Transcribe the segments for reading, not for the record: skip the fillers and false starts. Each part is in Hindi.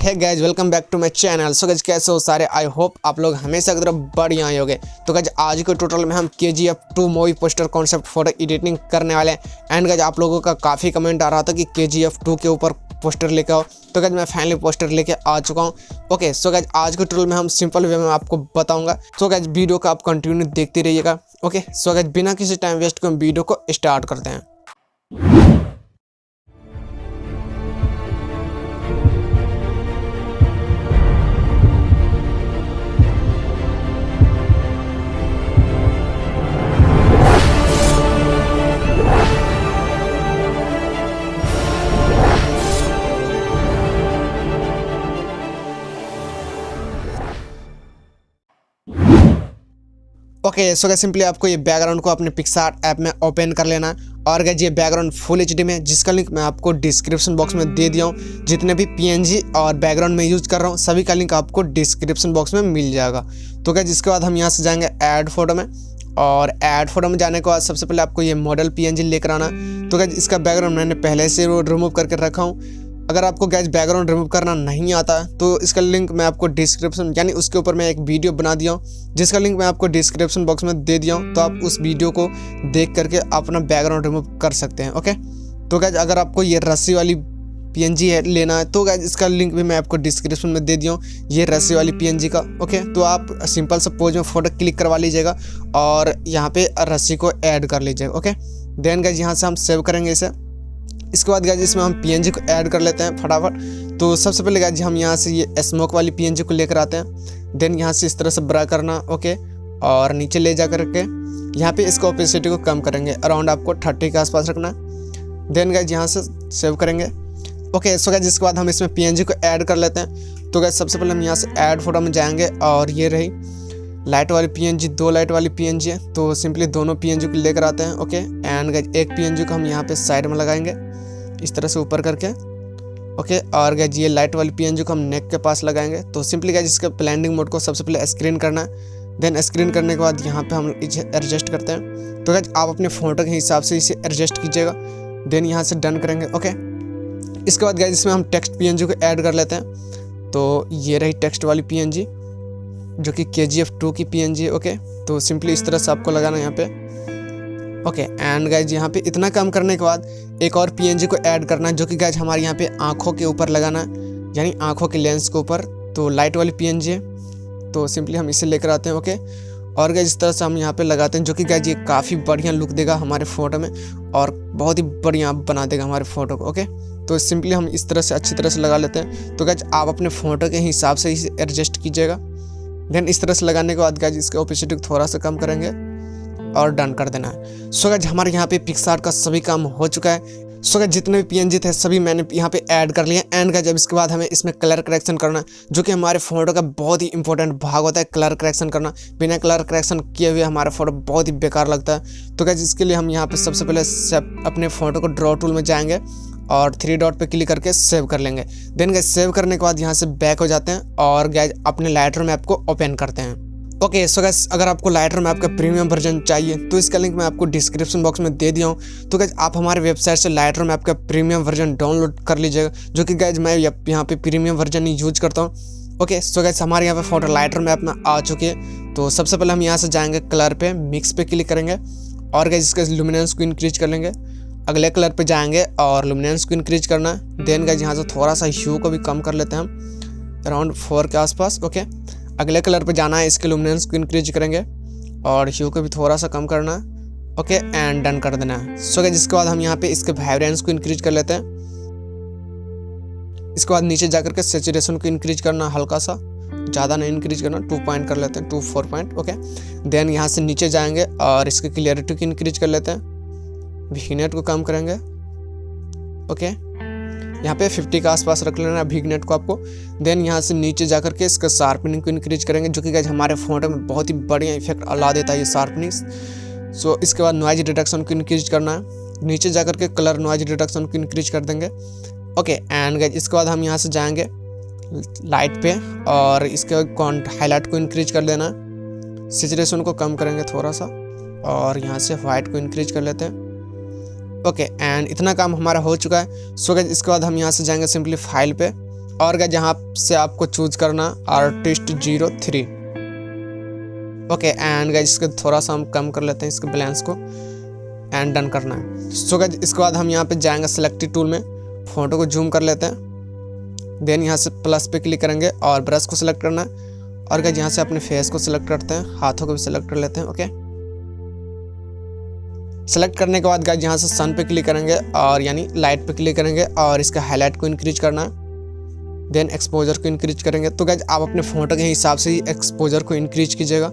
Hey guys welcome back to my channel. So guys कैसे हो सारे, आई होप आप लोग हमेशा की तरह बढ़िया ही होंगे। तो गाइज आज के टोटल में हम KGF 2 movie poster concept photo editing करने वाले हैं। एंड गाइज आप लोगों का काफ़ी कमेंट आ रहा था कि KGF 2 के ऊपर पोस्टर लेके आओ, तो गाइज मैं फाइनली पोस्टर लेके आ चुका हूँ। ओके सो गाइज आज के टोटल में हम सिंपल वे में आपको बताऊंगा। सो गाइज वीडियो को आप कंटिन्यू देखते रहिएगा। ओके सो गाइज बिना किसी टाइम वेस्ट के हम वीडियो को स्टार्ट करते हैं। ओके सो गाइस सिंपली आपको ये बैकग्राउंड को अपने पिक्सार्ट ऐप में ओपन कर लेना है। और गाइस ये बैकग्राउंड फुल HD में, जिसका लिंक मैं आपको डिस्क्रिप्शन बॉक्स में दे दिया हूँ। जितने भी PNG और बैकग्राउंड में यूज कर रहा हूँ सभी का लिंक आपको डिस्क्रिप्शन बॉक्स में मिल जाएगा। तो गाइस इसके बाद हम यहाँ से जाएंगे ऐड फोटो में, और ऐड फोटो में जाने के बाद सबसे पहले आपको ये मॉडल PNG लेकर आना। तो गाइस इसका बैकग्राउंड मैंने पहले से रिमूव करके रखा हूँ। अगर आपको गाइस बैकग्राउंड रिमूव करना नहीं आता तो इसका लिंक मैं आपको डिस्क्रिप्शन यानी उसके ऊपर मैं एक वीडियो बना दिया हूँ, जिसका लिंक मैं आपको डिस्क्रिप्शन बॉक्स में दे दिया हूँ। तो आप उस वीडियो को देख करके अपना बैकग्राउंड रिमूव कर सकते हैं। ओके तो गाइस अगर आपको ये रस्सी वाली PNG है लेना है तो गाइस इसका लिंक भी मैं आपको डिस्क्रिप्शन में दे दिया हूँ, ये रस्सी वाली PNG का। ओके तो आप सिंपल सा पोज में फोटो क्लिक करवा लीजिएगा और यहाँ पे रस्सी को ऐड कर लीजिएगा। ओके देन गाइस यहाँ से हम सेव करेंगे इसे। इसके बाद गाइस इसमें हम PNG को ऐड कर लेते हैं फटाफट। तो सबसे पहले गाइस हम यहाँ से ये स्मोक वाली PNG को लेकर आते हैं। देन यहाँ से इस तरह से ब्रा करना। ओके और नीचे ले जा करके यहाँ पे इसका ओपेसिटी को कम करेंगे, अराउंड आपको 30 के आसपास रखना है। देन गाइस यहाँ से सेव करेंगे। ओके सो गाइस इसके बाद हम इसमें PNG को ऐड कर लेते हैं। तो गाइस सबसे पहले हम यहाँ से ऐड फोटो में जाएंगे और ये रही लाइट वाली PNG, 2 लाइट वाली PNG है। तो सिंपली दोनों PNG को लेकर आते हैं। ओके एंड गाइस एक PNG को हम यहाँ पे साइड में लगाएंगे इस तरह से ऊपर करके। ओके और गाइस ये लाइट वाली PNG को हम नेक के पास लगाएंगे। तो सिंपली गाइस इसके ब्लेंडिंग मोड को सबसे पहले स्क्रीन करना है। देन स्क्रीन करने के बाद यहाँ पे हम इसे एडजस्ट करते हैं। तो गाइस आप अपने फोटो के हिसाब से इसे एडजस्ट कीजिएगा। देन यहाँ से डन करेंगे। ओके इसके बाद गाइस इसमें हम टेक्स्ट PNG को ऐड कर लेते हैं। तो ये रही टेक्स्ट वाली PNG जो कि KGF 2 की PNG है। ओके तो सिंपली इस तरह से आपको लगाना है यहाँ पे। ओके एंड गाइज यहाँ पे इतना काम करने के बाद एक और PNG को ऐड करना है, जो कि गाइज हमारे यहाँ पे आँखों के ऊपर लगाना है, यानी आँखों के लेंस के ऊपर। तो लाइट वाली PNG है, तो सिंपली हम इसे लेकर आते हैं। ओके और गाइज इस तरह से हम यहाँ पे लगाते हैं, जो कि गाइज ये काफ़ी बढ़िया लुक देगा हमारे फ़ोटो में और बहुत ही बढ़िया बना देगा हमारे फ़ोटो को। ओके तो सिंपली हम इस तरह से अच्छी तरह से लगा लेते हैं। तो गाइज आप अपने फ़ोटो के हिसाब से इसे एडजस्ट कीजिएगा। देन इस तरह से लगाने के बाद गाइज इसके ओपेसिटी को थोड़ा सा कम करेंगे और डन कर देना है। सो गाइस हमारे यहाँ पे पिक्सार्ट का सभी काम हो चुका है। सो गाइस जितने भी PNG थे सभी मैंने यहाँ पे ऐड कर लिए। एंड गाइस जब इसके बाद हमें इसमें कलर करेक्शन करना है, जो कि हमारे फोटो का बहुत ही इंपॉर्टेंट भाग होता है कलर करेक्शन करना। बिना कलर करेक्शन किए हुए हमारा फोटो बहुत ही बेकार लगता है। तो गाइस इसके लिए हम यहाँ पे सबसे पहले अपने फोटो को ड्रॉ टूल में जाएंगे और 3 डॉट पे क्लिक करके सेव कर लेंगे। देन गाइस सेव करने के बाद यहाँ से बैक हो जाते हैं और गाइस अपने लाइटरूम ऐप को ओपन करते हैं। ओके सो गाइस अगर आपको लाइटरूम ऐप का प्रीमियम वर्जन चाहिए तो इसका लिंक मैं आपको डिस्क्रिप्शन बॉक्स में दे दिया हूँ। तो गाइस आप हमारे वेबसाइट से लाइटरूम ऐप का प्रीमियम वर्जन डाउनलोड कर लीजिएगा, जो कि गाइस मैं यहाँ पे प्रीमियम वर्जन ही यूज करता हूँ। ओके सो गाइस हमारे यहाँ पे फोटो लाइटरूम ऐप में आ चुकी है। तो सबसे पहले हम यहाँ से जाएंगे कलर पे, मिक्स पे क्लिक करेंगे और गाइस इसका लुमिनेंस को इंक्रीज कर लेंगे। अगले कलर पे जाएंगे और लुमिनेंस को इंक्रीज करना है। देन गाइस यहाँ से थोड़ा सा ह्यू को भी कम कर लेते हैं हम, अराउंड 4 के आसपास। ओके अगले कलर पे जाना है, इसके लुमिनेंस को इंक्रीज करेंगे और ह्यू को भी थोड़ा सा कम करना है। ओके एंड डन कर देना है। सो गाइस जिसके बाद हम यहाँ पे इसके वाइब्रेंस को इंक्रीज कर लेते हैं। इसके बाद नीचे जाकर के सैचुरेशन को इंक्रीज करना, हल्का सा, ज़्यादा नहीं इंक्रीज करना, 2 पॉइंट कर लेते हैं, 2 4 पॉइंट। ओके देन यहाँ से नीचे जाएंगे और इसकी क्लियरिटी को इंक्रीज कर लेते हैं, विगनेट को कम करेंगे। ओके यहाँ पे 50 के आसपास रख लेना विगनेट को आपको। देन यहाँ से नीचे जाकर के इसका शार्पनिंग को इंक्रीज करेंगे, जो कि गाइस हमारे फोटो में बहुत ही बढ़िया इफेक्ट ला देता है ये शार्पनिंग। सो इसके बाद नॉइज रिडक्शन को इंक्रीज करना है, नीचे जाकर के कलर नॉइज रिडक्शन को इंक्रीज कर देंगे। ओके एंड गाइस इसके बाद हम यहाँ से जाएंगे लाइट पे और इसके हाईलाइट को इंक्रीज कर देना है, सैचुरेशन को कम करेंगे थोड़ा सा और यहाँ से वाइट को इंक्रीज कर लेते हैं। ओके एंड इतना काम हमारा हो चुका है। सो गाइस इसके बाद हम यहाँ से जाएंगे सिंपली फाइल पे और गाइज यहाँ से आपको चूज करना आर्टिस्ट 03। ओके एंड गाइज इसको थोड़ा सा हम कम कर लेते हैं इसके बैलेंस को एंड डन करना है। सो गाइज इसके बाद हम यहाँ पे जाएंगे सिलेक्टेड टूल में, फोटो को जूम कर लेते हैं। देन यहाँ से प्लस पे क्लिक करेंगे और ब्रश को सिलेक्ट करना है। और गाइज यहाँ से अपने फेस को सिलेक्ट करते हैं, हाथों को भी सिलेक्ट कर लेते हैं। ओके सेलेक्ट करने के बाद गाइज यहाँ से सन पे क्लिक करेंगे और यानी लाइट पे क्लिक करेंगे और इसका हाईलाइट को इंक्रीज करना है। देन एक्सपोजर को इंक्रीज करेंगे। तो गाइज आप अपने फोटो के हिसाब से ही एक्सपोजर को इंक्रीज कीजिएगा।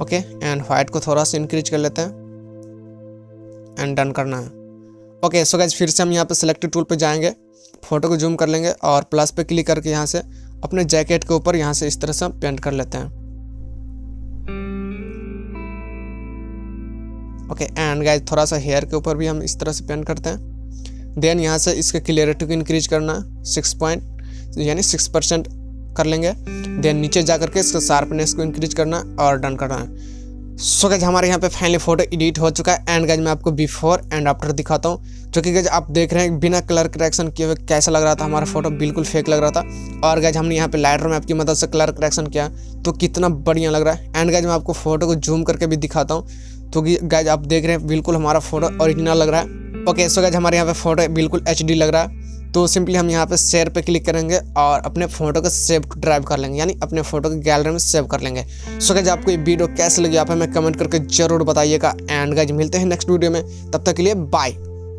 ओके एंड वाइट को थोड़ा सा इंक्रीज कर लेते हैं एंड डन करना है। ओके सो गाइज फिर से हम यहाँ पे सिलेक्टेड टूल पे जाएंगे, फोटो को जूम कर लेंगे और प्लस पे क्लिक करके यहाँ से अपने जैकेट के ऊपर यहाँ से इस तरह से पेंट कर लेते हैं। ओके एंड गाइज थोड़ा सा हेयर के ऊपर भी हम इस तरह से पेंट करते हैं। देन यहाँ से इसके क्लियरिटी को इंक्रीज करना 6% कर लेंगे। देन नीचे जा करके इसका शार्पनेस को इंक्रीज करना और डन करना है। सो गाइज हमारे यहाँ पे फाइनली फोटो एडिट हो चुका है एंड गाइज मैं आपको बिफोर एंड आफ्टर दिखाता हूँ, जो कि गाइज आप देख रहे हैं बिना कलर करेक्शन किए हुए कैसा लग रहा था। हमारा फोटो बिल्कुल फेक लग रहा था और गाइज हमने यहाँ पे लाइटरूम ऐप की मदद से कलर करेक्शन किया तो कितना बढ़िया लग रहा है। एंड गाइज मैं आपको फोटो को जूम करके भी दिखाता हूँ, तो गाइज आप देख रहे हैं बिल्कुल हमारा फोटो ओरिजिनल लग रहा है। ओके सो गाइज हमारे यहाँ पे फोटो बिल्कुल HD लग रहा है। तो सिंपली हम यहाँ पे शेयर पे क्लिक करेंगे और अपने फोटो को सेव टू ड्राइव कर लेंगे, यानी अपने फोटो को गैलरी में सेव कर लेंगे। सो गाइज आपको ये वीडियो कैसे लगी आप हमें कमेंट करके जरूर बताइएगा एंड गाइज मिलते हैं नेक्स्ट वीडियो में, तब तक के लिए बाय।